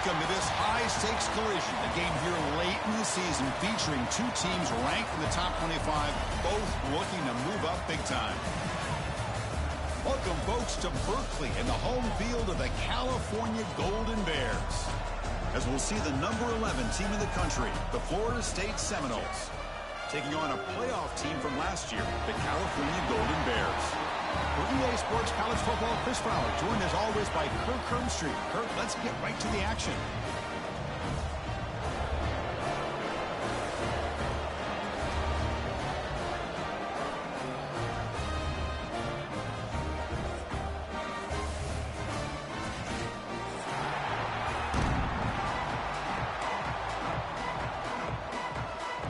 Welcome to this high-stakes collision. A game here late in the season featuring two teams ranked in the top 25, both looking to move up big time. Welcome, folks, to Berkeley and the home field of the California Golden Bears. As we'll see the number 11 team in the country, the Florida State Seminoles, taking on a playoff team from last year, the California Golden Bears. For EA Sports College Football, Chris Fowler, joined as always by Kirk Hermstreet. Kirk, let's get right to the action.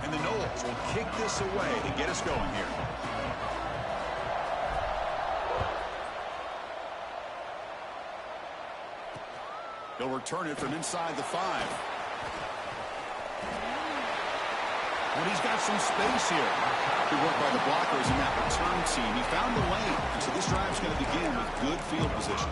And the Noles will kick this away to get us going here. He'll return it from inside the 5. And he's got some space here. Good work by the blockers in that return team. He found the lane. And so this drive's going to begin with good field position.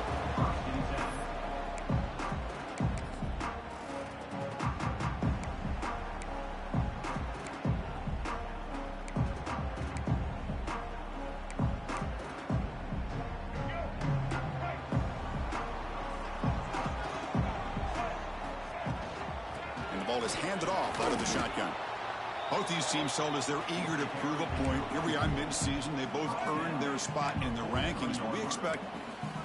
Ball is handed off out of the shotgun. Both these teams told us they're eager to prove a point. Here we are mid-season. They both earned their spot in the rankings, but we expect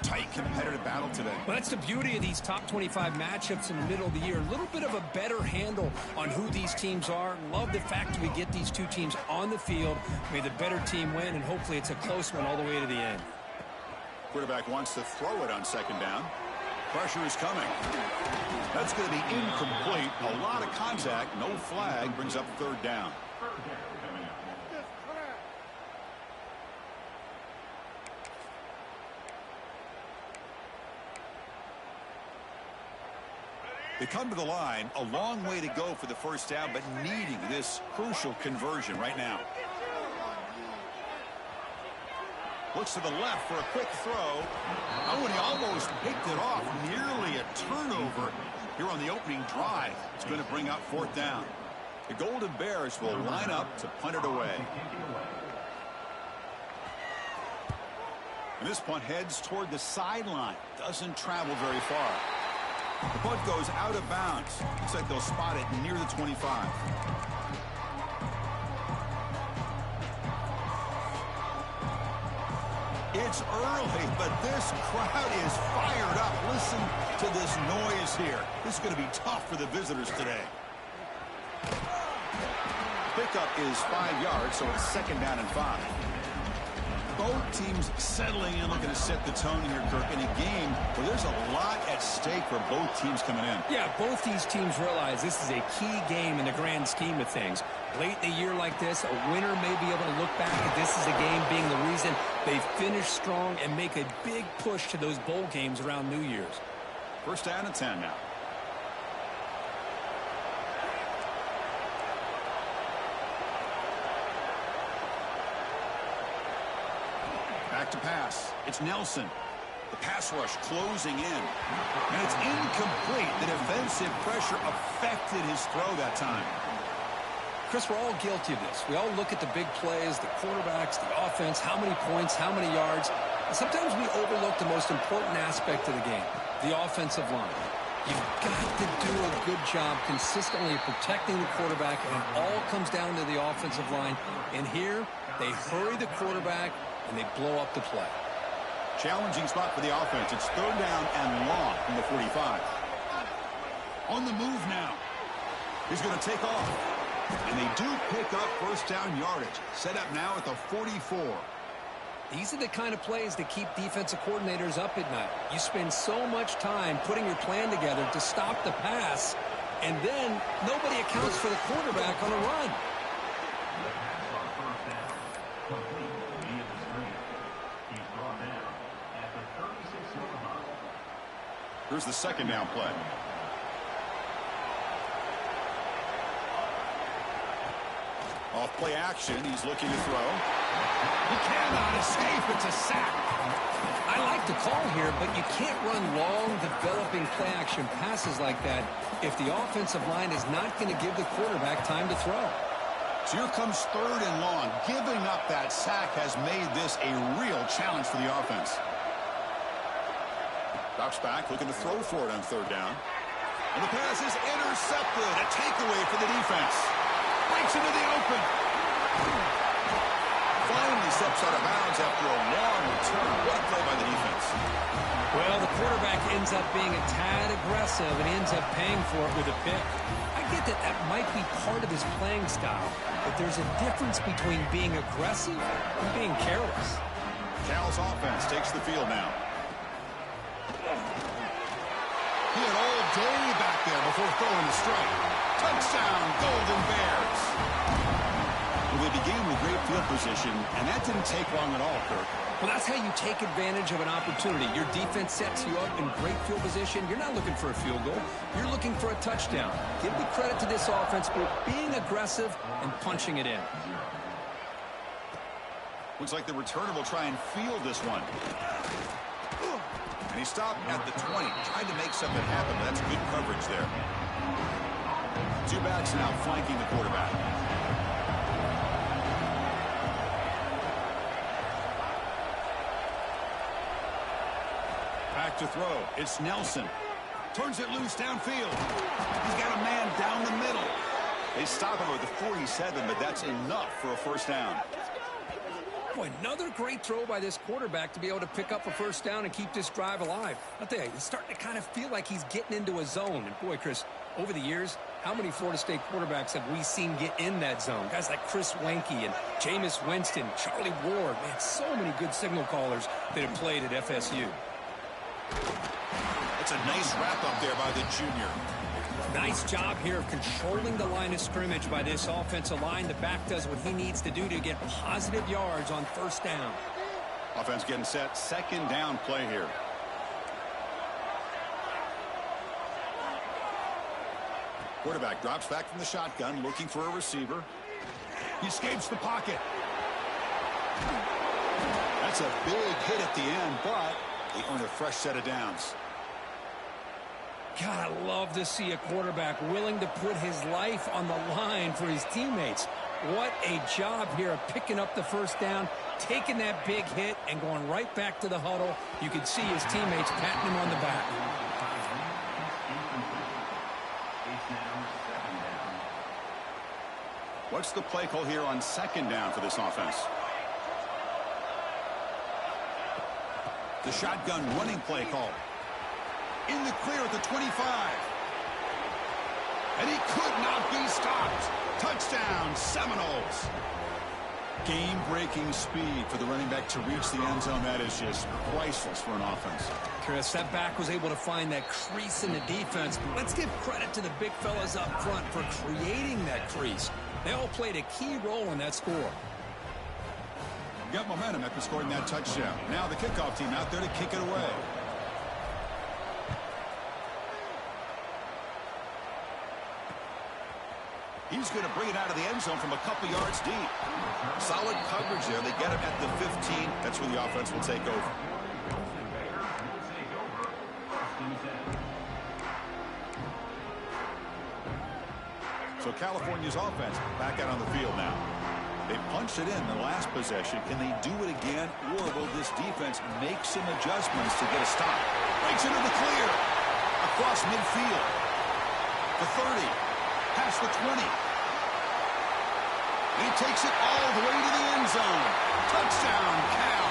tight competitive battle today. Well, that's the beauty of these top 25 matchups in the middle of the year. A little bit of a better handle on who these teams are. Love the fact we get these two teams on the field. May the better team win, and hopefully it's a close one all the way to the end. Quarterback wants to throw it on second down. Pressure is coming. That's going to be incomplete. A lot of contact. No flag. Brings up third down. They come to the line. A long way to go for the first down, but needing this crucial conversion right now. Looks to the left for a quick throw. Oh, and he almost picked it off. Nearly a turnover here on the opening drive. It's going to bring up fourth down. The Golden Bears will line up to punt it away. And this punt heads toward the sideline. Doesn't travel very far. The punt goes out of bounds. Looks like they'll spot it near the 25. It's early, but this crowd is fired up. Listen to this noise here. This is going to be tough for the visitors today. Pickup is 5 yards, so it's second down and 5. Both teams settling in, looking to set the tone here, Kirk, in a game where there's a lot at stake for both teams coming in. Yeah, both these teams realize this is a key game in the grand scheme of things. Late in a year like this, a winner may be able to look back at this as a game being the reason they finish strong and make a big push to those bowl games around New Year's. First down and 10 now. Back to pass. It's Nelson. The pass rush closing in. And it's incomplete. The defensive pressure affected his throw that time. Chris, we're all guilty of this. We all look at the big plays, the quarterbacks, the offense, how many points, how many yards. And sometimes we overlook the most important aspect of the game, the offensive line. You've got to do a good job consistently protecting the quarterback, and it all comes down to the offensive line. And here, they hurry the quarterback, and they blow up the play. Challenging spot for the offense. It's third down and long from the 45. On the move now. He's going to take off. And they do pick up first down yardage. Set up now at the 44. These are the kind of plays that keep defensive coordinators up at night. You spend so much time putting your plan together to stop the pass, and then nobody accounts for the quarterback on a run. Here's the second down play. Off play action. He's looking to throw. He cannot escape. It's a sack. I like the call here, but you can't run long, developing play-action passes like that if the offensive line is not going to give the quarterback time to throw. So here comes 3rd and long. Giving up that sack has made this a real challenge for the offense. Drops back, looking to throw for it on 3rd down. And the pass is intercepted. A takeaway for the defense. Breaks into the open. Finally steps out of bounds after a long return. What a play by the defense. Well, the quarterback ends up being a tad aggressive and ends up paying for it with a pick. I get that that might be part of his playing style, but there's a difference between being aggressive and being careless. Cal's offense takes the field now. He had all day back there before throwing the strike. Touchdown, Golden Bears. Well, they began with great field position, and that didn't take long at all, Kirk. Well, that's how you take advantage of an opportunity. Your defense sets you up in great field position. You're not looking for a field goal. You're looking for a touchdown. Give the credit to this offense for being aggressive and punching it in. Looks like the returner will try and field this one. And he stopped at the 20, trying to make something happen, but that's good coverage there. 2 backs now flanking the quarterback. Back to throw. It's Nelson. Turns it loose downfield. He's got a man down the middle. They stop him with the 47, but that's enough for a 1st down. Boy, another great throw by this quarterback to be able to pick up a 1st down and keep this drive alive. I'll tell you, he's starting to kind of feel like he's getting into a zone. And boy, Chris, over the years, how many Florida State quarterbacks have we seen get in that zone? Guys like Chris Weinke and Jameis Winston, Charlie Ward. Man, so many good signal callers that have played at FSU. It's a nice wrap up there by the junior. Nice job here of controlling the line of scrimmage by this offensive line. The back does what he needs to do to get positive yards on 1st down. Offense getting set. 2nd down play here. Quarterback drops back from the shotgun, looking for a receiver. He escapes the pocket. That's a big hit at the end, but they earn a fresh set of downs. God, I love to see a quarterback willing to put his life on the line for his teammates. What a job here of picking up the 1st down, taking that big hit, and going right back to the huddle. You can see his teammates patting him on the back. What's the play call here on 2nd down for this offense? The shotgun running play call. In the clear at the 25. And he could not be stopped. Touchdown, Seminoles. Game-breaking speed for the running back to reach the end zone. That is just priceless for an offense. Chris, that back was able to find that crease in the defense. But let's give credit to the big fellas up front for creating that crease. They all played a key role in that score. Got momentum after scoring that touchdown. Now the kickoff team out there to kick it away. He's going to bring it out of the end zone from a couple yards deep. Solid coverage there. They get him at the 15. That's where the offense will take over. So California's offense back out on the field now. They punched it in the last possession. Can they do it again, or will this defense make some adjustments to get a stop? Breaks into the clear. Across midfield. The 30. Past the 20. And he takes it all the way to the end zone. Touchdown, Cal.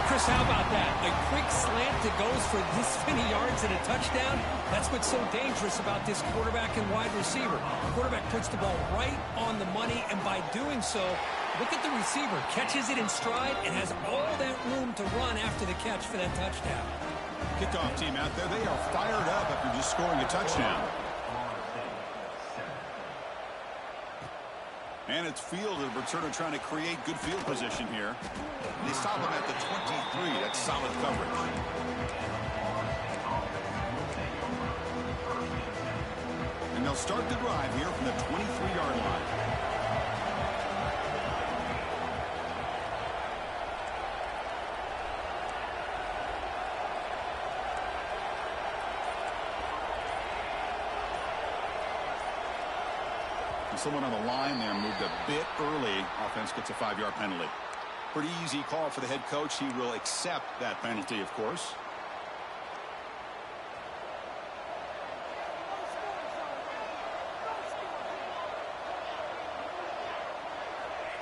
Chris, how about that? A quick slant that goes for this many yards and a touchdown. That's what's so dangerous about this quarterback and wide receiver. The quarterback puts the ball right on the money, and by doing so, look at the receiver. Catches it in stride and has all that room to run after the catch for that touchdown. Kickoff team out there, they are fired up after just scoring a touchdown. And it's fielded. Returner trying to create good field position here. They stop him at the 23. That's solid coverage. And they'll start the drive here from the 23-yard line. Someone on the line there moved a bit early. Offense gets a 5-yard penalty. Pretty easy call for the head coach. He will accept that penalty, of course.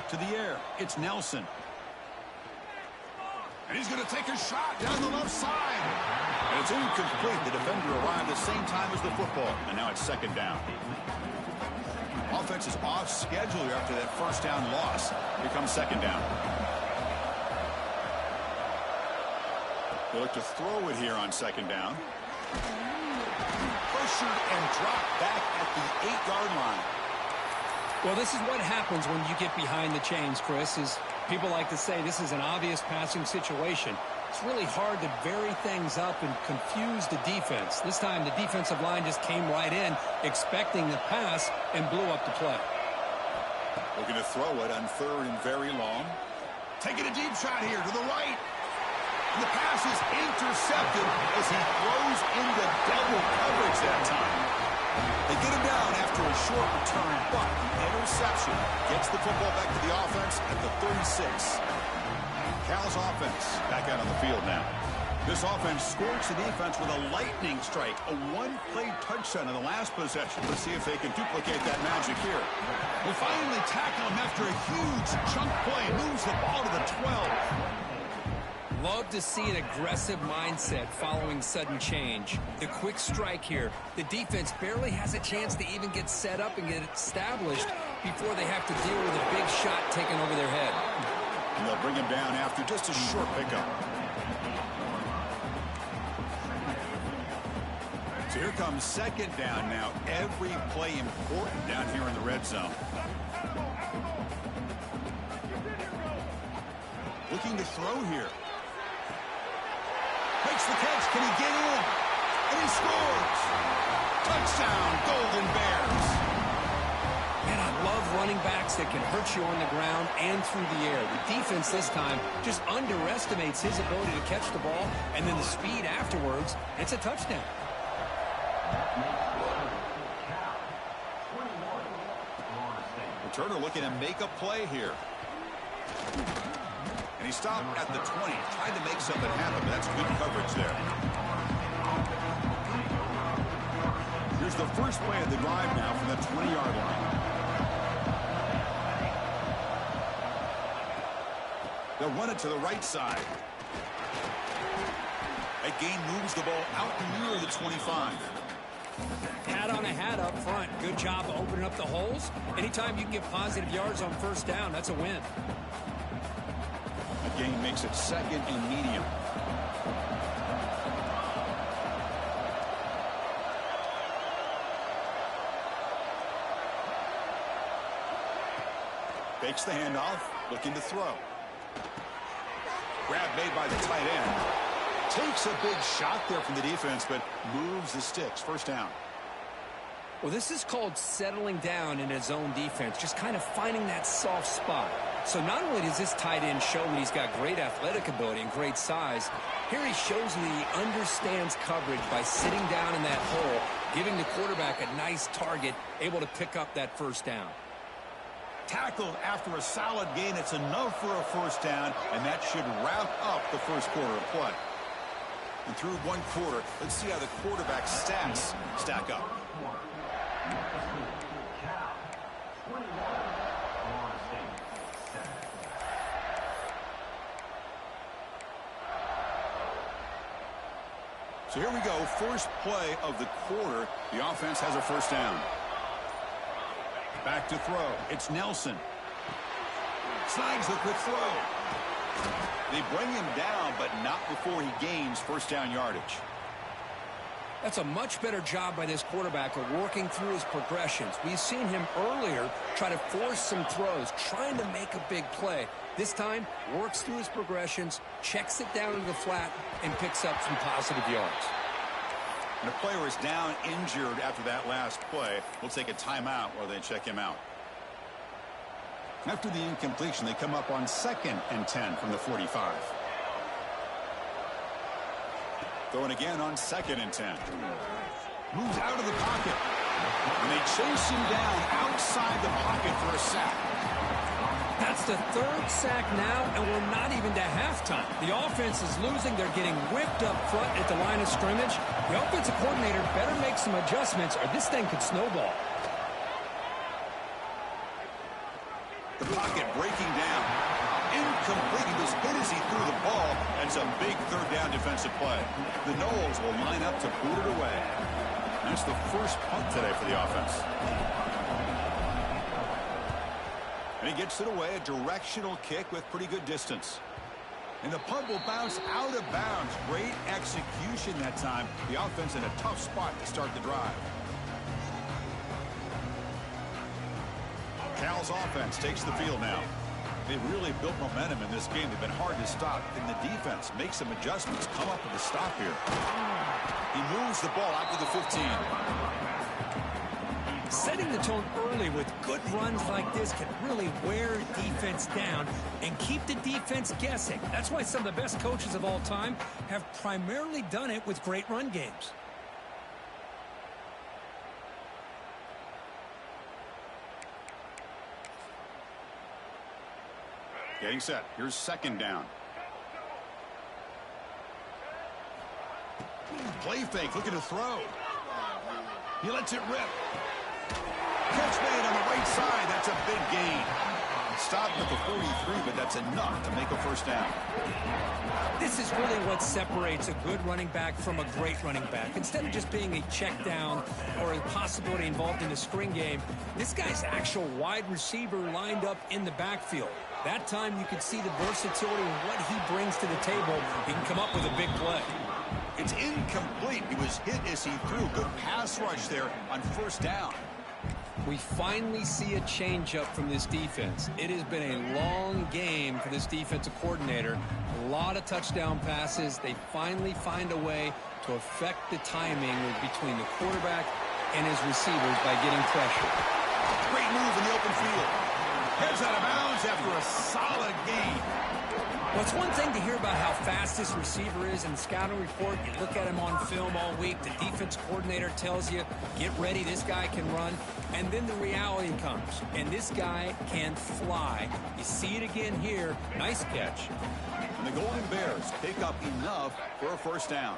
To the air, it's Nelson. And he's going to take a shot down the left side. And it's incomplete. The defender arrived at the same time as the football. And now it's second down. Offense is off schedule here after that first down loss. Here comes second down. They look to throw it here on second down. Pressured and dropped back at the 8-yard line. Well, this is what happens when you get behind the chains, Chris. Is people like to say this is an obvious passing situation. It's really hard to vary things up and confuse the defense. This time the defensive line just came right in, expecting the pass, and blew up the play. Looking to throw it on third and very long. Taking a deep shot here to the right. And the pass is intercepted as he throws into double coverage that time. They get him down after a short return, but the interception gets the football back to the offense at the 36. Cal's offense back out on the field now. This offense scorched the defense with a lightning strike, a one-play touchdown in the last possession. Let's see if they can duplicate that magic here. We finally tackle him after a huge chunk play. Moves the ball to the 12. Love to see an aggressive mindset following sudden change. The quick strike here. The defense barely has a chance to even get set up and get established before they have to deal with a big shot taken over their head. And they'll bring him down after just a short pickup. So here comes second down now. Every play important down here in the red zone. Looking to throw here. Makes the catch. Can he get in? And he scores. Touchdown, Golden Bears. Man, I love running backs that can hurt you on the ground and through the air. The defense this time just underestimates his ability to catch the ball, and then the speed afterwards. It's a touchdown. Returner looking to make a play here. And he stopped at the 20. Tried to make something happen, but that's good coverage there. Here's the first play of the drive now from the 20-yard line. They'll run it to the right side. That gain moves the ball out near the 25. Hat on a hat up front. Good job opening up the holes. Anytime you can get positive yards on first down, that's a win. The gain makes it second and medium. Fakes the handoff, looking to throw. Grab made by the tight end. Takes a big shot there from the defense, but moves the sticks. First down. Well, this is called settling down in his own defense, just kind of finding that soft spot. So not only does this tight end show that he's got great athletic ability and great size, here he shows that he understands coverage by sitting down in that hole, giving the quarterback a nice target, able to pick up that first down. Tackled after a solid gain. It's enough for a first down, and that should wrap up the first quarter of play. And through one quarter, let's see how the quarterback's stats stack up. So here we go, first play of the quarter. The offense has a first down. Back to throw. It's Nelson. Snags the quick throw. They bring him down, but not before he gains first down yardage. That's a much better job by this quarterback of working through his progressions. We've seen him earlier try to force some throws, trying to make a big play. This time, works through his progressions, checks it down into the flat, and picks up some positive yards. And the player is down injured after that last play. We'll take a timeout while they check him out. After the incompletion, they come up on second and 10 from the 45. Throwing again on second and 10. Moves out of the pocket. And they chase him down outside the pocket for a sack. That's the third sack now, and we're not even to halftime. The offense is losing. They're getting whipped up front at the line of scrimmage. The offensive coordinator better make some adjustments, or this thing could snowball. The pocket breaking down. Incomplete. He was hit as he threw the ball. That's a big third down defensive play. The Noles will line up to boot it away. That's the first punt today for the offense. And he gets it away, a directional kick with pretty good distance. And the punt will bounce out of bounds. Great execution that time. The offense in a tough spot to start the drive. Cal's offense takes the field now. They've really built momentum in this game. They've been hard to stop. And the defense makes some adjustments, come up with a stop here. He moves the ball out to the 15. Setting the tone early with good runs like this can really wear defense down and keep the defense guessing. That's why some of the best coaches of all time have primarily done it with great run games. Getting set. Here's second down. Play fake, looking to throw. He lets it rip. Catch made on the right side. That's a big gain. Stopped at the 43, but that's enough to make a first down. This is really what separates a good running back from a great running back. Instead of just being a check down or a possibility involved in a screen game, this guy's actual wide receiver lined up in the backfield. That time you could see the versatility and what he brings to the table. He can come up with a big play. It's incomplete. He was hit as he threw. Good pass rush there on first down. We finally see a changeup from this defense. It has been a long game for this defensive coordinator. A lot of touchdown passes. They finally find a way to affect the timing between the quarterback and his receivers by getting pressure. Great move in the open field. Heads out of bounds after a solid gain. Well, it's one thing to hear about how fast this receiver is in the scouting report. You look at him on film all week. The defense coordinator tells you, get ready, this guy can run. And then the reality comes, and this guy can fly. You see it again here. Nice catch. And the Golden Bears pick up enough for a first down.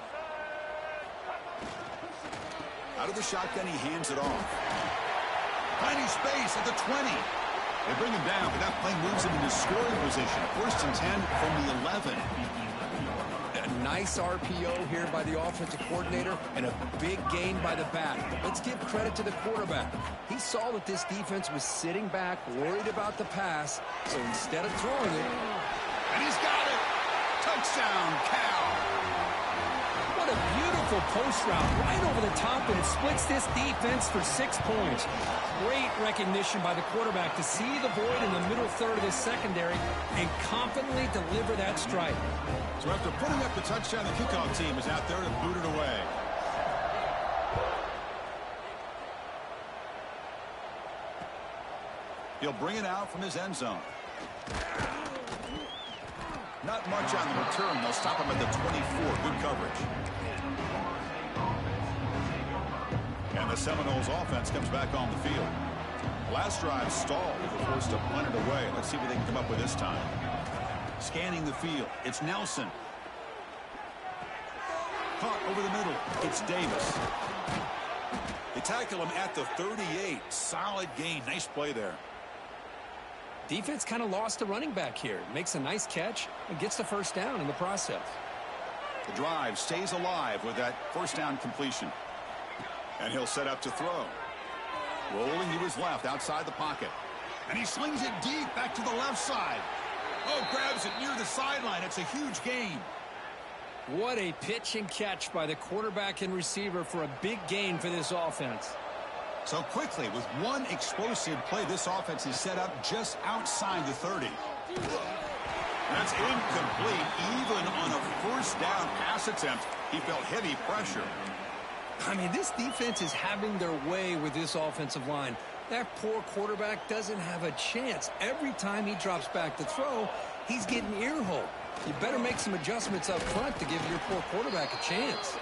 Out of the shotgun, he hands it off. Tiny space at the 20. They bring him down, but that play moves him into scoring position. First and 10 from the 11. A nice RPO here by the offensive coordinator and a big gain by the back. But let's give credit to the quarterback. He saw that this defense was sitting back, worried about the pass, so instead of throwing it... And he's got it! Touchdown, Cal! What a beautiful post route right over the top, and it splits this defense for 6 points. Great recognition by the quarterback to see the void in the middle third of the secondary and confidently deliver that strike. So after putting up the touchdown, the kickoff team is out there to boot it away. He'll bring it out from his end zone. Not much on the return. They'll stop him at the 24. Good coverage. And the Seminoles offense comes back on the field. Last drive stalled. They were forced to punt it away. Let's see what they can come up with this time. Scanning the field. It's Nelson. Caught over the middle. It's Davis. They tackle him at the 38. Solid gain. Nice play there. Defense kind of lost the running back here. Makes a nice catch and gets the first down in the process. The drive stays alive with that first down completion. And he'll set up to throw. Rolling to his left outside the pocket. And he slings it deep back to the left side. Oh, grabs it near the sideline. It's a huge gain. What a pitch and catch by the quarterback and receiver for a big gain for this offense. So quickly, with one explosive play, this offense is set up just outside the 30. That's incomplete. Even on a first down pass attempt, he felt heavy pressure. I mean, this defense is having their way with this offensive line. That poor quarterback doesn't have a chance. Every time he drops back to throw, he's getting ear-hole. You better make some adjustments up front to give your poor quarterback a chance.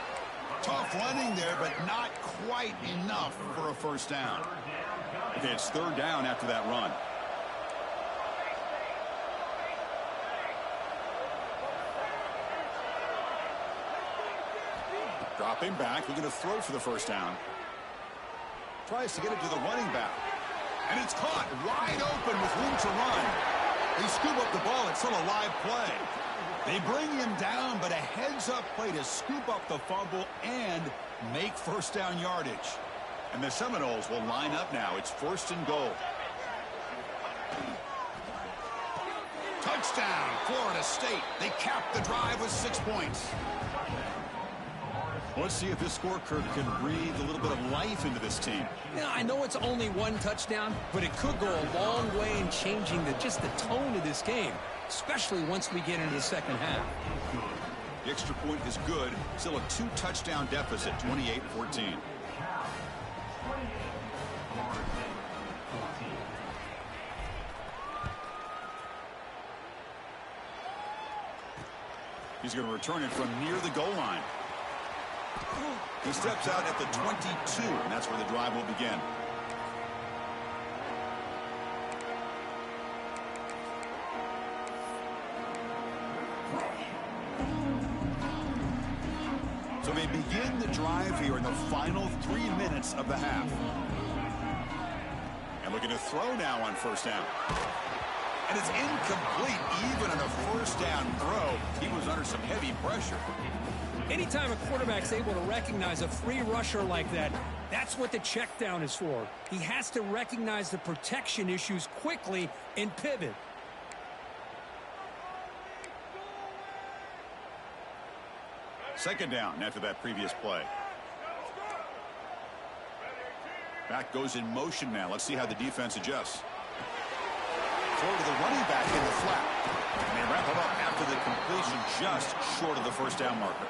Tough running there, but not quite enough for a first down. Okay, it's third down after that run. Dropping back, looking to throw for the first down. Tries to get it to the running back. And it's caught wide open with room to run. They scoop up the ball. It's still a live play. They bring him down, but a heads-up play to scoop up the fumble and make first down yardage. And the Seminoles will line up now. It's first and goal. Touchdown, Florida State. They cap the drive with 6 points. Let's see if this scorecard can breathe a little bit of life into this team. Yeah, I know it's only one touchdown, but it could go a long way in changing just the tone of this game, especially once we get into the second half. The extra point is good. Still a 2-touchdown deficit, 28-14. He's going to return it from near the goal line. He steps out at the 22, and that's where the drive will begin. So they begin the drive here in the final 3 minutes of the half. And looking to throw now on first down. And it's incomplete even on a first down throw. He was under some heavy pressure. Anytime a quarterback's able to recognize a free rusher like that, that's what the check down is for. He has to recognize the protection issues quickly and pivot. Second down after that previous play. Back goes in motion now. Let's see how the defense adjusts. Throw to the running back in the flat. And they wrap it up after the completion just short of the first down marker.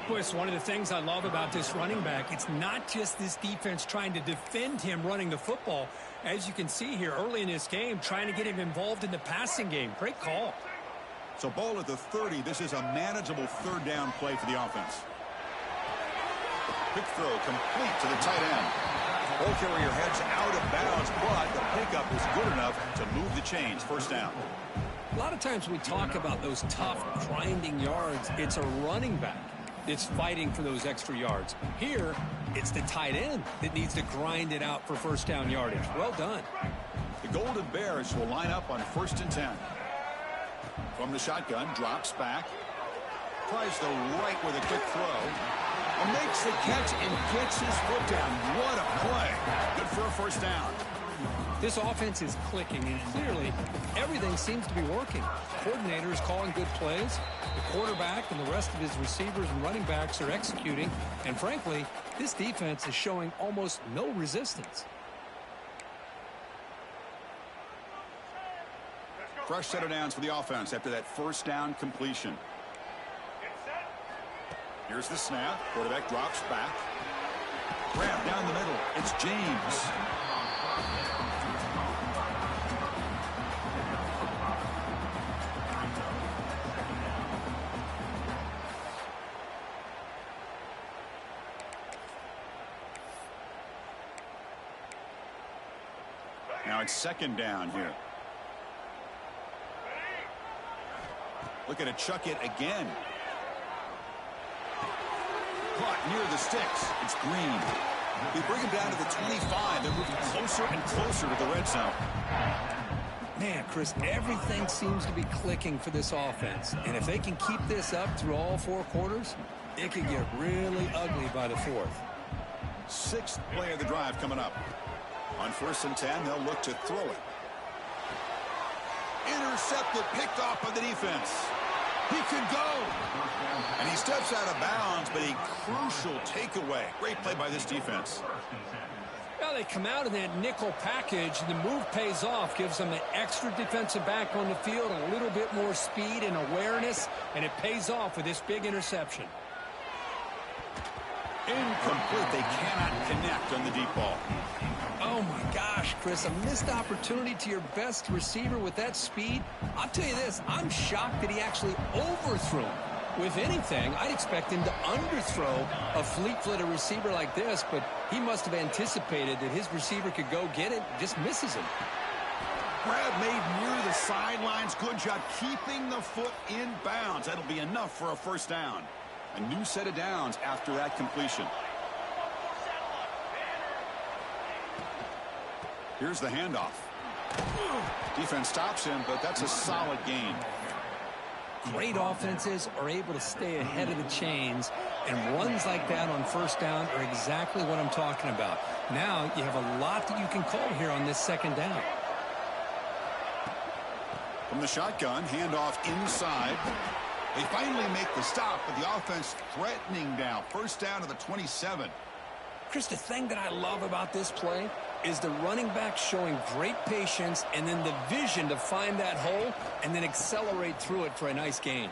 Chris, one of the things I love about this running back, it's not just this defense trying to defend him running the football. As you can see here early in this game, trying to get him involved in the passing game. Great call. So ball at the 30. This is a manageable third down play for the offense. Quick throw complete to the tight end. Ball carrier heads out of bounds, but the pickup is good enough to move the chains. First down. A lot of times we talk about those tough, grinding yards. It's a running back that's fighting for those extra yards. Here, it's the tight end that needs to grind it out for first down yardage. Well done. The Golden Bears will line up on 1st and 10. From the shotgun, drops back. Tries the right with a quick throw. And makes the catch and gets his foot down. What a play. Good for a first down. This offense is clicking, and clearly everything seems to be working. Coordinator is calling good plays. The quarterback and the rest of his receivers and running backs are executing. And frankly, this defense is showing almost no resistance. Fresh set of downs for the offense after that first down completion. Here's the snap. Quarterback drops back. Grab down the middle. It's James. Now it's second down here. Looking to chuck it again. Caught near the sticks. It's Green. They bring him down to the 25. They're moving closer and closer to the red zone. Man, Chris, everything seems to be clicking for this offense. And if they can keep this up through all 4 quarters, it could get really ugly by the 4th. 6th play of the drive coming up. On 1st and 10, they'll look to throw it. Intercepted, picked off by the defense. He can go. And he steps out of bounds, but a crucial takeaway. Great play by this defense. Well, they come out of that nickel package, and the move pays off, gives them an extra defensive back on the field, a little bit more speed and awareness, and it pays off with this big interception. Incomplete. They cannot connect on the deep ball. Oh, my gosh, Chris, a missed opportunity to your best receiver with that speed. I'll tell you this, I'm shocked that he actually overthrew him. With anything, I'd expect him to underthrow a fleet-footed receiver like this, but he must have anticipated that his receiver could go get it, just misses him. Grab made near the sidelines. Good job keeping the foot in bounds. That'll be enough for a first down. A new set of downs after that completion. Here's the handoff. Defense stops him, but that's a solid gain. Great offenses are able to stay ahead of the chains, and runs like that on first down are exactly what I'm talking about. Now you have a lot that you can call here on this second down. From the shotgun, handoff inside. They finally make the stop, but the offense threatening now. First down to the 27. Chris, the thing that I love about this play is the running back showing great patience and then the vision to find that hole and then accelerate through it for a nice gain.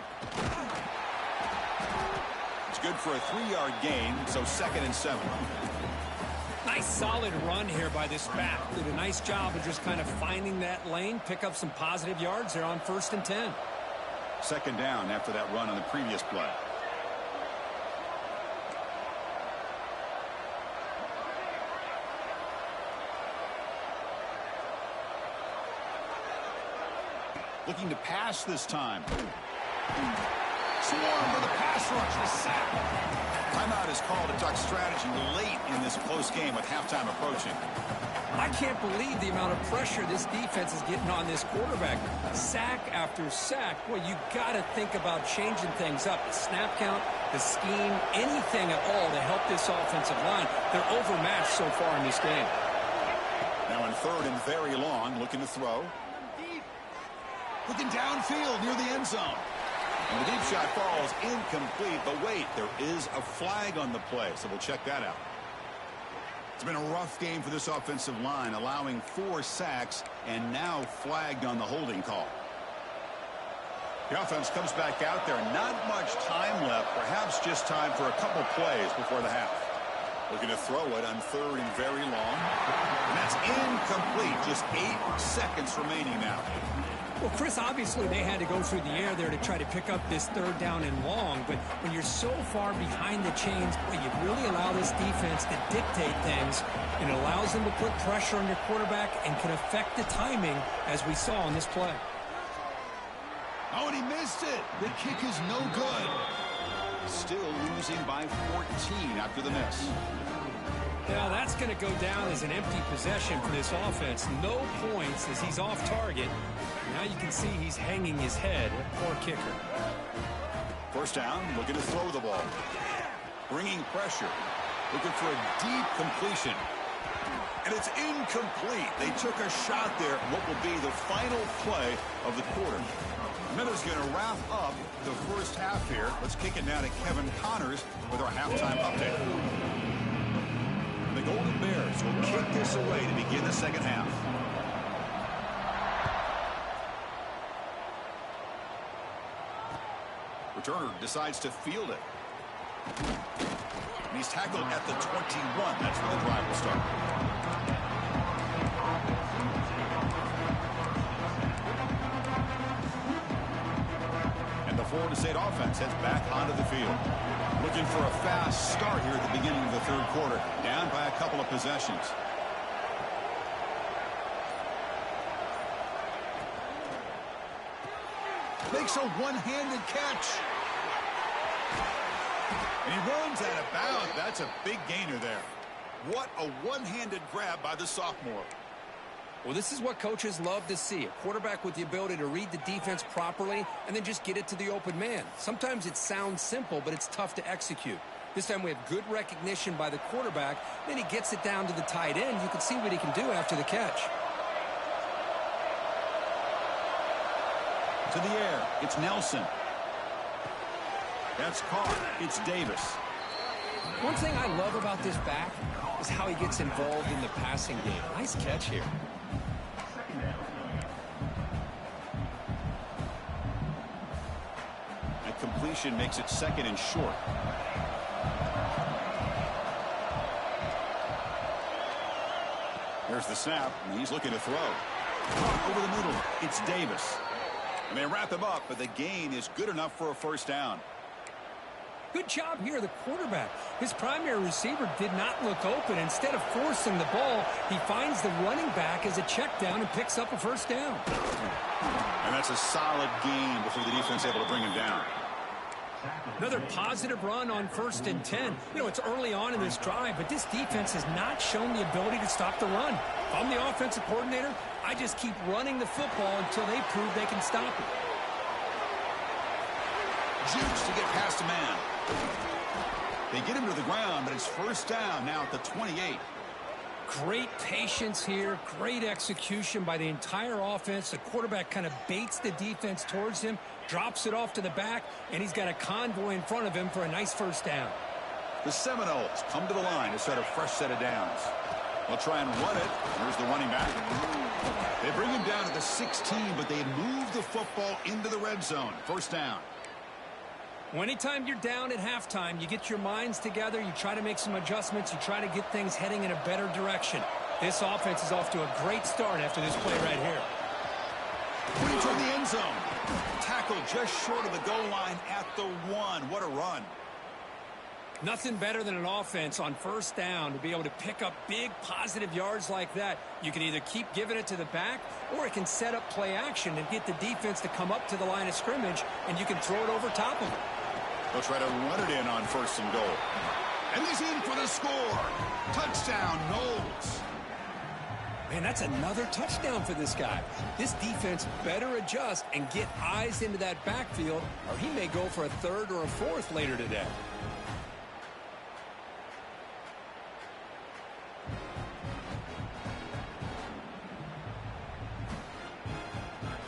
It's good for a 3-yard gain, so 2nd and 7. Nice solid run here by this back. Did a nice job of just kind of finding that lane, pick up some positive yards there on 1st and 10. 2nd down after that run on the previous play. Looking to pass this time. Swarm for the pass rush. The sack. Timeout is called a duck strategy late in this close game with halftime approaching. I can't believe the amount of pressure this defense is getting on this quarterback. Sack after sack. Well, you got to think about changing things up. The snap count, the scheme, anything at all to help this offensive line. They're overmatched so far in this game. Now in 3rd and very long, looking to throw. Looking downfield near the end zone. And the deep shot falls incomplete. But wait, there is a flag on the play, so we'll check that out. It's been a rough game for this offensive line, allowing 4 sacks and now flagged on the holding call. The offense comes back out there. Not much time left, perhaps just time for a couple plays before the half. Looking to throw it on 3rd and very long. And that's incomplete. Just 8 seconds remaining now. Well, Chris, obviously they had to go through the air there to try to pick up this 3rd down and long, but when you're so far behind the chains, you really allow this defense to dictate things, and it allows them to put pressure on your quarterback and can affect the timing, as we saw on this play. Oh, and he missed it. The kick is no good. Still losing by 14 after the miss. Now that's going to go down as an empty possession for this offense. No points as he's off target. Now you can see he's hanging his head. Poor kicker. First down, looking to throw the ball. Bringing pressure. Looking for a deep completion. And it's incomplete. They took a shot there. What will be the final play of the quarter. Miller's going to wrap up the first half here. Let's kick it now to Kevin Connors with our halftime update. The Golden Bears will kick this away to begin the second half. Returner decides to field it. And he's tackled at the 21. That's where the drive will start. And the Florida State offense heads back onto the field. Looking for a fast start here at the beginning of the 3rd quarter. Down by a couple of possessions. Makes a one-handed catch. And he runs out of bounds. That's a big gainer there. What a one-handed grab by the sophomore. Well, this is what coaches love to see. A quarterback with the ability to read the defense properly and then just get it to the open man. Sometimes it sounds simple, but it's tough to execute. This time we have good recognition by the quarterback. Then he gets it down to the tight end. You can see what he can do after the catch. To the air, it's Nelson. That's caught. It's Davis. One thing I love about this back is how he gets involved in the passing game. Nice catch here. That completion makes it 2nd and short. There's the snap, and he's looking to throw. Over the middle, it's Davis. And they wrap him up, but the gain is good enough for a first down. Good job here, the quarterback. His primary receiver did not look open. Instead of forcing the ball, he finds the running back as a check down and picks up a first down. And that's a solid gain before the defense able to bring him down. Another positive run on 1st and 10. You know, it's early on in this drive, but this defense has not shown the ability to stop the run. If I'm the offensive coordinator, I just keep running the football until they prove they can stop it. Jukes to get past a man. They get him to the ground, but it's first down now at the 28. Great patience here, great execution by the entire offense. The quarterback kind of baits the defense towards him, drops it off to the back, and he's got a convoy in front of him for a nice first down. The Seminoles come to the line to set a fresh set of downs. They'll try and run it. Here's the running back. They bring him down to the 16, but they move the football into the red zone. First down. Well, anytime you're down at halftime, you get your minds together, you try to make some adjustments, you try to get things heading in a better direction. This offense is off to a great start after this play right here. Putting toward the end zone. Tackle just short of the goal line at the 1. What a run. Nothing better than an offense on first down to be able to pick up big positive yards like that. You can either keep giving it to the back, or it can set up play action and get the defense to come up to the line of scrimmage, and you can throw it over top of it. They'll try to run it in on 1st and goal. And he's in for the score. Touchdown, Noles. Man, that's another touchdown for this guy. This defense better adjust and get eyes into that backfield, or he may go for a 3rd or a 4th later today.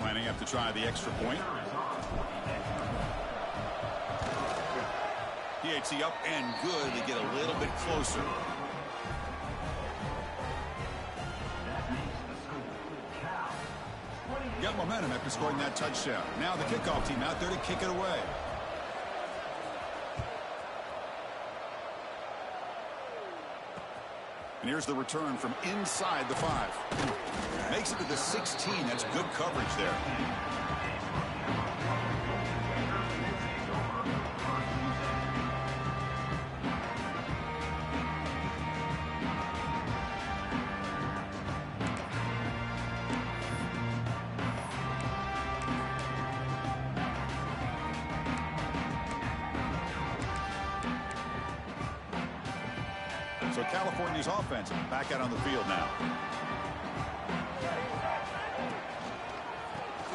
Lining up to try the extra point. PAT up and good. They get a little bit closer. Got momentum after scoring that touchdown. Now the kickoff team out there to kick it away. And here's the return from inside the 5. Makes it to the 16. That's good coverage there. So California's offense back out on the field now.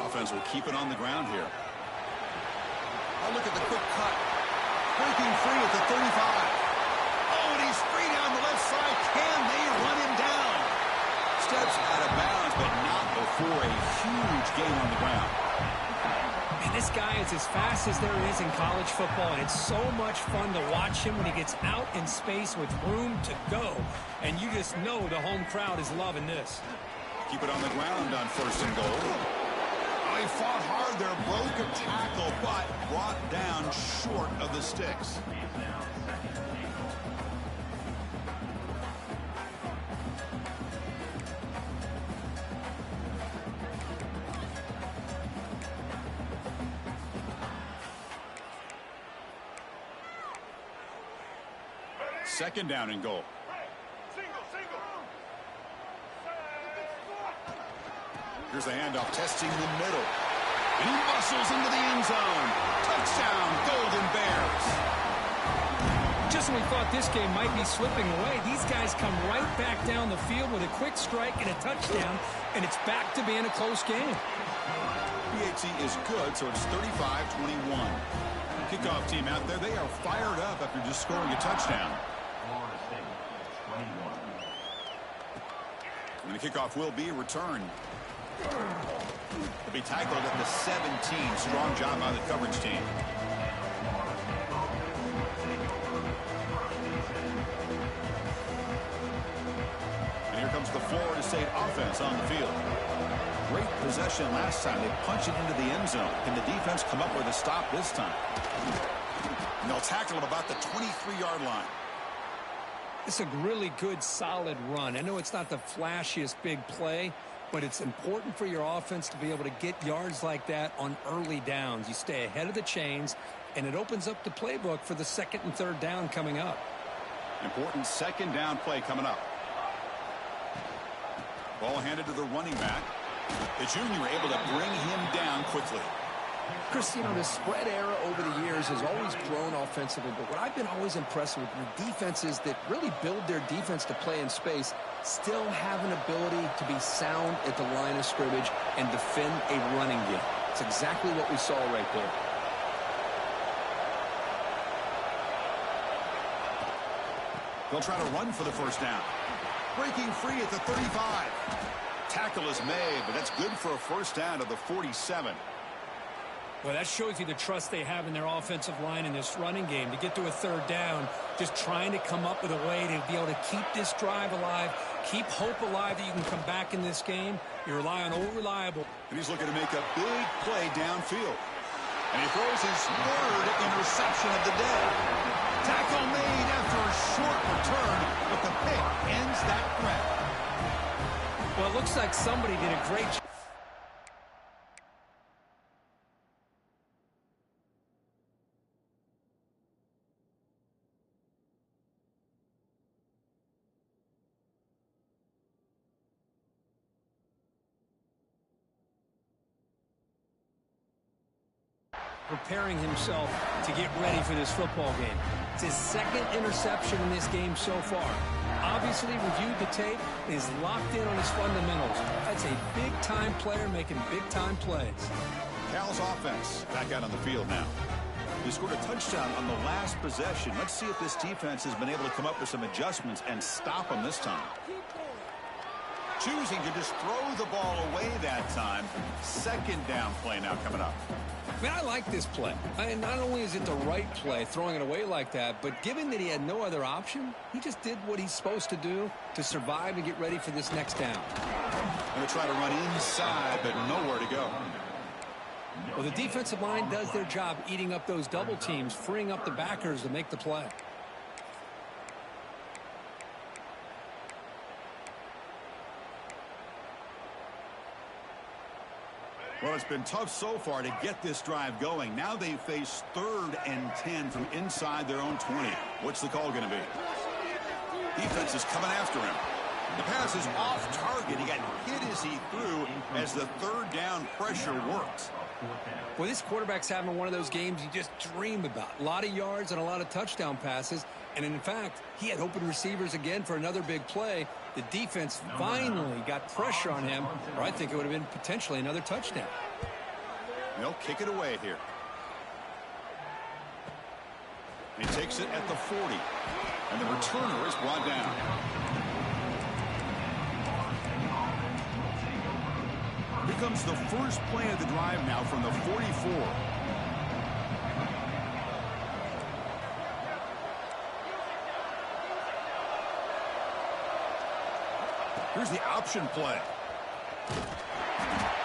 Offense will keep it on the ground here. Oh, look at the quick cut. Breaking free at the 35. Oh, and he's free down the left side. Can they run him down? Steps out of bounds, but not before a huge gain on the ground. And this guy is as fast as there is in college football, and it's so much fun to watch him when he gets out in space with room to go. And you just know the home crowd is loving this. Keep it on the ground on 1st and goal. Oh, he fought hard there, broke a tackle, but brought down short of the sticks. Second down and goal. Here's the handoff, testing the middle. And he muscles into the end zone. Touchdown, Golden Bears. Just when we thought this game might be slipping away, these guys come right back down the field with a quick strike and a touchdown, and it's back to being a close game. PAT is good, so it's 35-21. Kickoff team out there, they are fired up after just scoring a touchdown. And the kickoff will be returned. He'll be tackled at the 17. Strong job by the coverage team. And here comes the Florida State offense on the field. Great possession last time. They punch it into the end zone. Can the defense come up with a stop this time? And they'll tackle him about the 23-yard line. It's a really good, solid run. I know it's not the flashiest big play, but it's important for your offense to be able to get yards like that on early downs. You stay ahead of the chains, and it opens up the playbook for the second and third down coming up. Important second down play coming up. Ball handed to the running back. The junior able to bring him down quickly. Chris, the spread era over the years has always grown offensively, but what I've been always impressed with the defenses that really build their defense to play in space still have an ability to be sound at the line of scrimmage and defend a running game. It's exactly what we saw right there. They'll try to run for the first down. Breaking free at the 35. Tackle is made, but that's good for a first down to the 47. Well, that shows you the trust they have in their offensive line in this running game. To get to a third down, just trying to come up with a way to be able to keep this drive alive, keep hope alive that you can come back in this game. You rely on old reliable. And he's looking to make a big play downfield. And he throws his third interception of the day. Tackle made after a short return, but the pick ends that threat. Well, it looks like somebody did a great job. Preparing himself to get ready for this football game. It's his second interception in this game so far. Obviously reviewed the tape and is locked in on his fundamentals. That's a big-time player making big-time plays. Cal's offense back out on the field now. He scored a touchdown on the last possession. Let's see if this defense has been able to come up with some adjustments and stop them this time. Choosing to just throw the ball away that time. Second down play now coming up. Man, I like this play. Not only is it the right play, throwing it away like that, but given that he had no other option, he just did what he's supposed to do to survive and get ready for this next down. Going to try to run inside, but nowhere to go. Well, the defensive line does their job eating up those double teams, freeing up the backers to make the play. Well, it's been tough so far to get this drive going. Now they face 3rd and 10 from inside their own 20. What's the call going to be? Defense is coming after him. The pass is off target. He got hit as he threw as the third down pressure worked. Well, this quarterback's having one of those games you just dream about. A lot of yards and a lot of touchdown passes. And in fact, he had open receivers again for another big play. The defense finally got pressure on him, or I think it would have been potentially another touchdown. They'll kick it away here. He takes it at the 40. And the returner is brought down. Here comes the first play of the drive now from the 44. Here's the option play.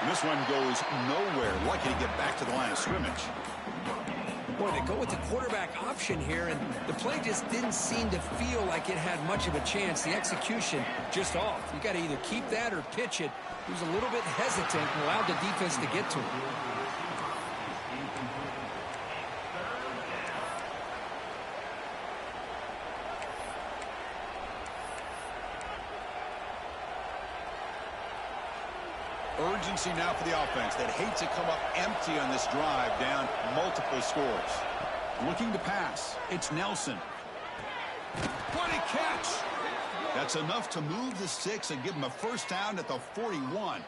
And this one goes nowhere. Lucky to get back to the line of scrimmage. Boy, they go with the quarterback option here, and the play just didn't seem to feel like it had much of a chance. The execution just off. You got to either keep that or pitch it. He was a little bit hesitant and allowed the defense to get to him. Urgency now for the offense that hates to come up empty on this drive, down multiple scores. Looking to pass. It's Nelson. What a catch! That's enough to move the sticks and give them a first down at the 41.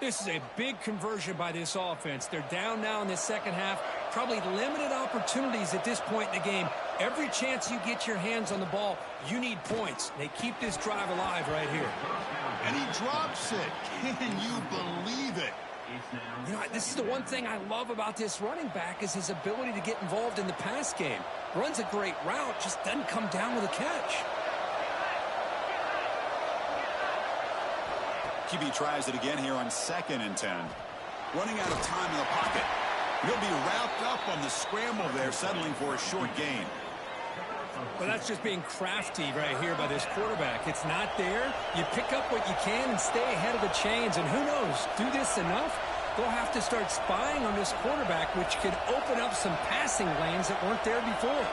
This is a big conversion by this offense. They're down now in the second half. Probably limited opportunities at this point in the game. Every chance you get your hands on the ball, you need points. They keep this drive alive right here. And he drops it. Can you believe it? You know, this is the one thing I love about this running back is his ability to get involved in the pass game. Runs a great route, just doesn't come down with a catch. QB tries it again here on 2nd and 10. Running out of time in the pocket. He'll be wrapped up on the scramble there, settling for a short gain. Well, that's just being crafty right here by this quarterback. It's not there. You pick up what you can and stay ahead of the chains. And who knows, do this enough, they'll have to start spying on this quarterback, which could open up some passing lanes that weren't there before.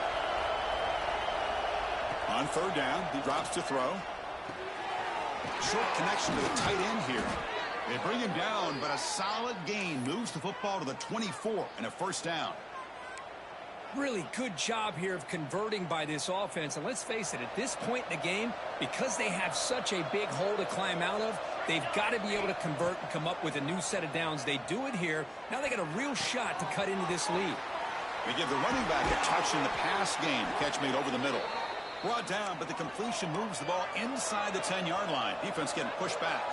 On third down, he drops to throw. Short connection to the tight end here. They bring him down, but a solid gain moves the football to the 24 and a first down. Really good job here of converting by this offense. And let's face it, at this point in the game, because they have such a big hole to climb out of, they've got to be able to convert and come up with a new set of downs. They do it here. Now they got a real shot to cut into this lead. They give the running back a touch in the pass game. Catch made over the middle. Brought down, but the completion moves the ball inside the 10-yard line. Defense getting pushed back.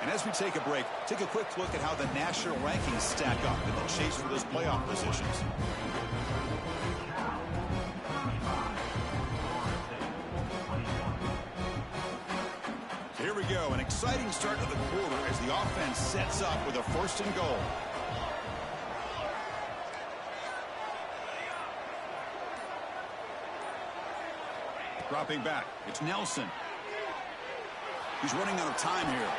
And as we take a break, take a quick look at how the national rankings stack up in the chase for those playoff positions. Here we go, an exciting start to the quarter as the offense sets up with a first and goal. Dropping back, it's Nelson. He's running out of time here.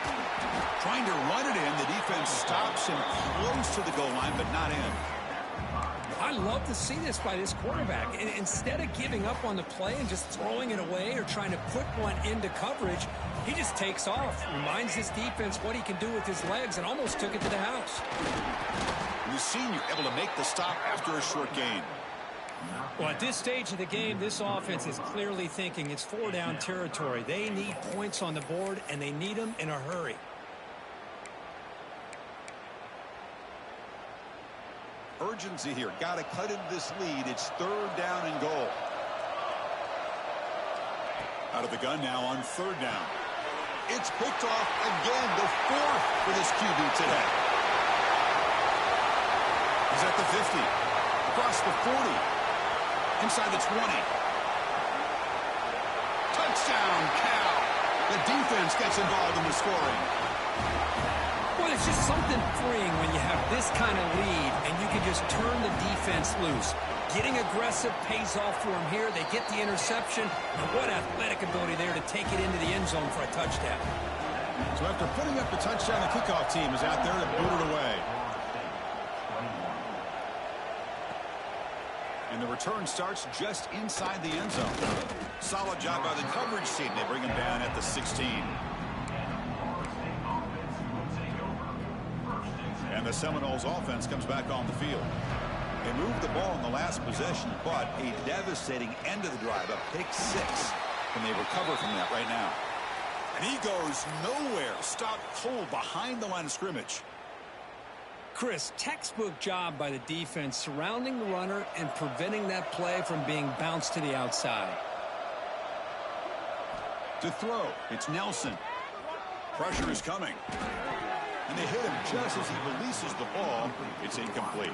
Trying to run it in. The defense stops him close to the goal line, but not in. I love to see this by this quarterback. And instead of giving up on the play and just throwing it away or trying to put one into coverage, he just takes off. Reminds his defense what he can do with his legs and almost took it to the house. And the senior able to make the stop after a short gain. Well, at this stage of the game, this offense is clearly thinking it's four-down territory. They need points on the board, and they need them in a hurry. Urgency here. Got to cut into this lead. It's third down and goal. Out of the gun now on third down. It's picked off again. The fourth for this QB today. He's at the 50. Across the 40. Inside the 20. Touchdown, Cal. The defense gets involved in the scoring. Well, it's just something freeing when you have this kind of lead and you can just turn the defense loose. Getting aggressive pays off for them here. They get the interception. And what athletic ability there to take it into the end zone for a touchdown. So after putting up the touchdown, the kickoff team is out there to boot it away. And the return starts just inside the end zone. Solid job by the coverage team. They bring him down at the 16. And the Seminoles offense comes back on the field. They moved the ball in the last possession, but a devastating end of the drive, a pick six. And they recover from that right now. And he goes nowhere. Stopped cold behind the line of scrimmage. Chris, textbook job by the defense surrounding the runner and preventing that play from being bounced to the outside. To throw, it's Nelson. Pressure is coming. And they hit him just as he releases the ball. It's incomplete.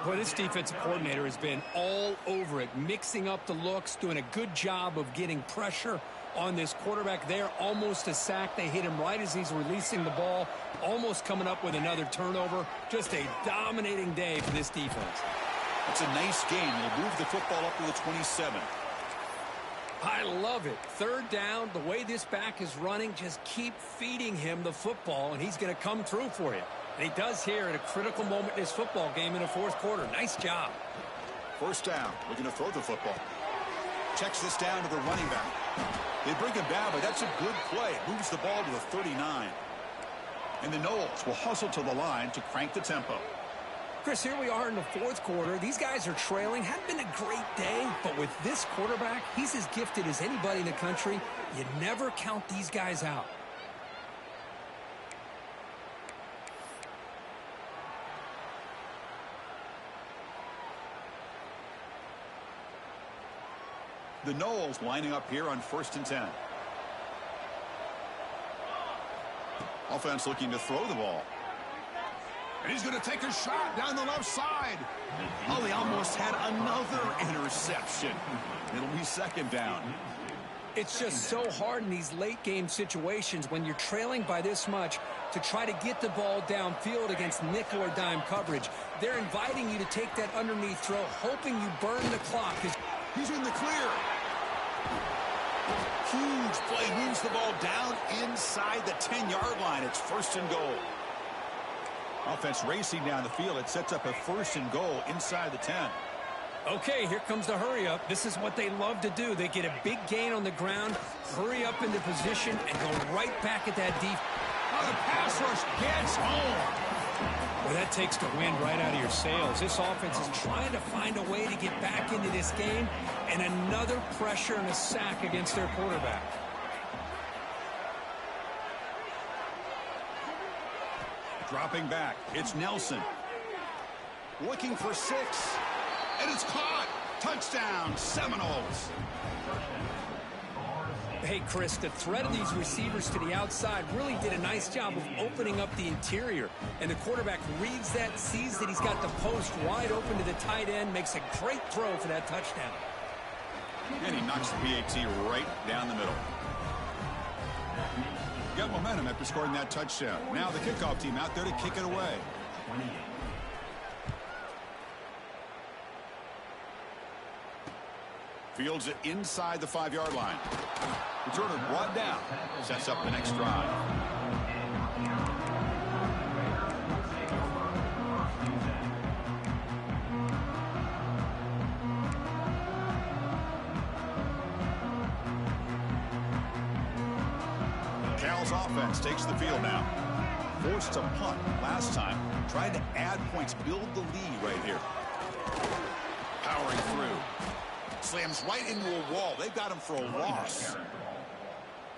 Well, this defensive coordinator has been all over it, mixing up the looks, doing a good job of getting pressure on this quarterback there. Almost a sack. They hit him right as he's releasing the ball, almost coming up with another turnover. Just a dominating day for this defense. It's a nice game. They'll move the football up to the 27. I love it. Third down, the way this back is running, just keep feeding him the football, and he's going to come through for you. And he does here at a critical moment in this football game in the fourth quarter. Nice job. First down, looking to throw the football. Checks this down to the running back. They bring him down, but that's a good play. It moves the ball to the 39. And the Noles will hustle to the line to crank the tempo. Chris, here we are in the fourth quarter. These guys are trailing. Hadn't been a great day, but with this quarterback, he's as gifted as anybody in the country. You never count these guys out. The Noles lining up here on 1st and 10. Offense looking to throw the ball. And he's going to take a shot down the left side. Oh, they almost had another interception. It'll be second down. It's just so hard in these late game situations when you're trailing by this much to try to get the ball downfield against nickel or dime coverage. They're inviting you to take that underneath throw, hoping you burn the clock. He's in the clear. Huge play, moves the ball down inside the 10-yard line. It's 1st and goal. Offense racing down the field. It sets up a 1st and goal inside the 10. Okay, here comes the hurry up. This is what they love to do. They get a big gain on the ground, hurry up into position, and go right back at that deep. Oh, the pass rush gets home. Well, that takes the wind right out of your sails. This offense is trying to find a way to get back into this game, and another pressure and a sack against their quarterback. Dropping back, it's Nelson. Looking for 6. And it's caught. Touchdown, Seminoles. Hey, Chris, the threat of these receivers to the outside really did a nice job of opening up the interior. And the quarterback reads that, sees that he's got the post wide open to the tight end, makes a great throw for that touchdown. And he knocks the PAT right down the middle. Got momentum after scoring that touchdown. Now the kickoff team out there to kick it away. Fields it inside the 5-yard line. Returner brought down. Sets up the next drive. Cal's offense takes the field now. Forced to punt last time. Tried to add points, build the lead right here. Powering through. Slams right into a wall. They've got him for a loss.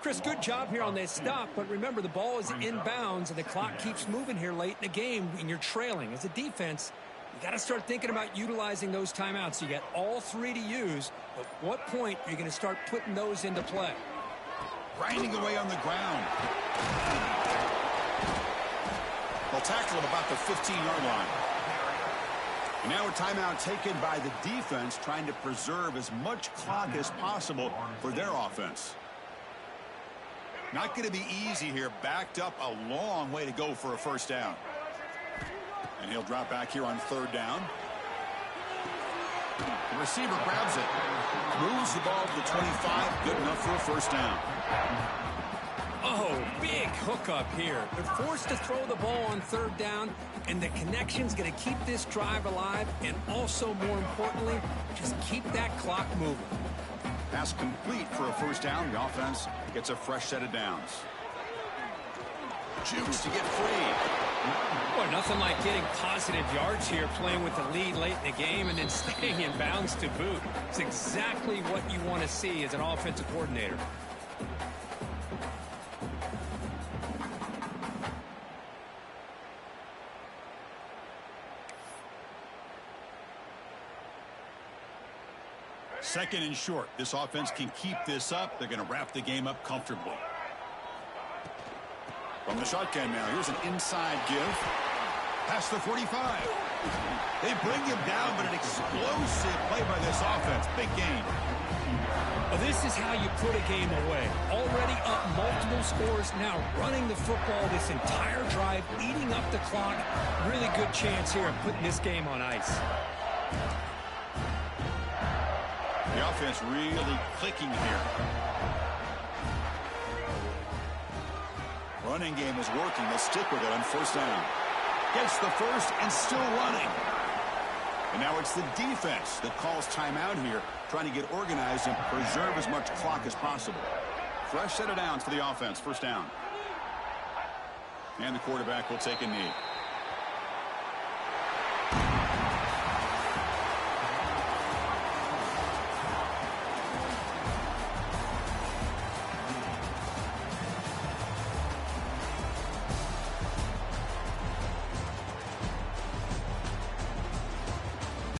Chris, good job here on that stop, but remember the ball is inbounds and the clock keeps moving here late in the game and you're trailing. As a defense, you got to start thinking about utilizing those timeouts. You got all 3 to use, but what point are you going to start putting those into play? Grinding away on the ground. They'll tackle him about the 15-yard line. And now a timeout taken by the defense, trying to preserve as much clock as possible for their offense. Not going to be easy here. Backed up a long way to go for a 1st down. And he'll drop back here on 3rd down. The receiver grabs it. Moves the ball to the 25. Good enough for a 1st down. Oh, big hookup here. They're forced to throw the ball on 3rd down, and the connection's going to keep this drive alive, and also, more importantly, just keep that clock moving. Pass complete for a 1st down. The offense gets a fresh set of downs. Jukes to get free. Boy, nothing like getting positive yards here, playing with the lead late in the game and then staying in bounds to boot. It's exactly what you want to see as an offensive coordinator. Second and short. This offense can keep this up. They're going to wrap the game up comfortably. From the shotgun now, here's an inside give. Past the 45. They bring him down, but an explosive play by this offense. Big gain. Well, this is how you put a game away. Already up multiple scores, now running the football this entire drive, eating up the clock. Really good chance here of putting this game on ice. The offense really clicking here. Running game is working. They'll stick with it on 1st down. Gets the 1st and still running. And now it's the defense that calls timeout here, trying to get organized and preserve as much clock as possible. Fresh set of downs for the offense. 1st down. And the quarterback will take a knee.